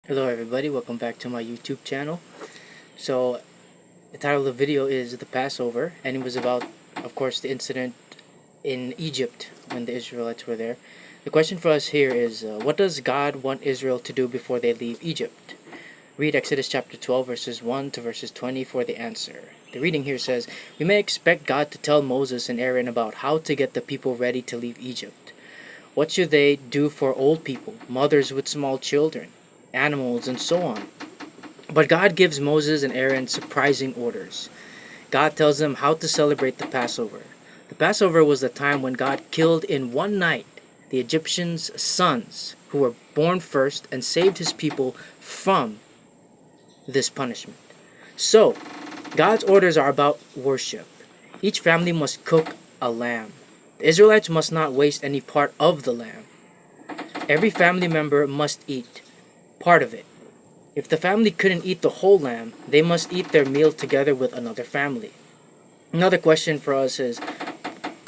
Hello everybody, welcome back to my YouTube channel. So the title of the video is the Passover, and it was about, of course, the incident in Egypt when the Israelites were there. The question for us here is, what does God want Israel to do before they leave Egypt? Read Exodus chapter 12 verses 1 to verses 20 for the answer. The reading here says, "We may expect God to tell Moses and Aaron about how to get the people ready to leave Egypt. What should they do for old people, mothers with small children, animals, and so on?" But God gives Moses and Aaron surprising orders. God tells them how to celebrate the Passover. The Passover was the time when God killed in one night the Egyptians' sons who were born first and saved his people from this punishment. So, God's orders are about worship. Each family must cook a lamb. The Israelites must not waste any part of the lamb. Every family member must eat part of it. If the family couldn't eat the whole lamb, they must eat their meal together with another family. Another question for us is,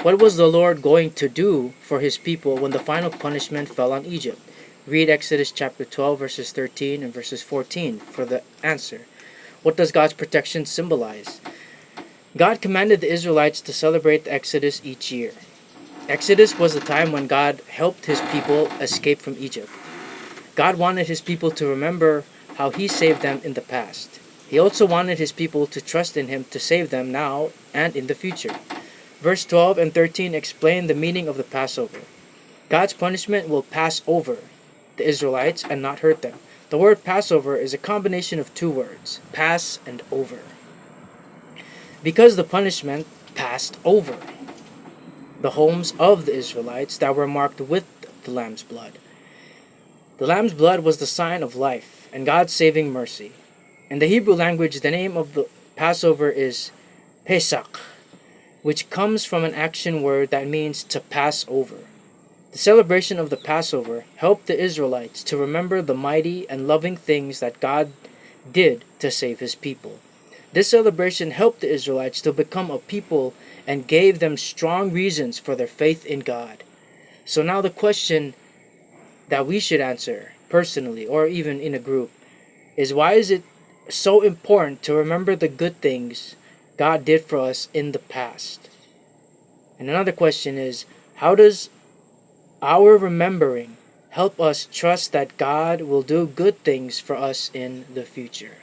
what was the Lord going to do for his people when the final punishment fell on Egypt? Read Exodus chapter 12 verses 13 and verses 14 for the answer. What does God's protection symbolize? God commanded the Israelites to celebrate the Exodus each year. Exodus was the time when God helped his people escape from Egypt. God wanted his people to remember how he saved them in the past. He also wanted his people to trust in him to save them now and in the future. Verse 12 and 13 explain the meaning of the Passover. God's punishment will pass over the Israelites and not hurt them. The word Passover is a combination of two words, pass and over. Because the punishment passed over the homes of the Israelites that were marked with the lamb's blood. The lamb's blood was the sign of life and God's saving mercy. In the Hebrew language, the name of the Passover is Pesach, which comes from an action word that means to pass over. The celebration of the Passover helped the Israelites to remember the mighty and loving things that God did to save his people. This celebration helped the Israelites to become a people and gave them strong reasons for their faith in God. So now the question that we should answer personally or even in a group is, why is it so important to remember the good things God did for us in the past? And another question is, how does our remembering help us trust that God will do good things for us in the future?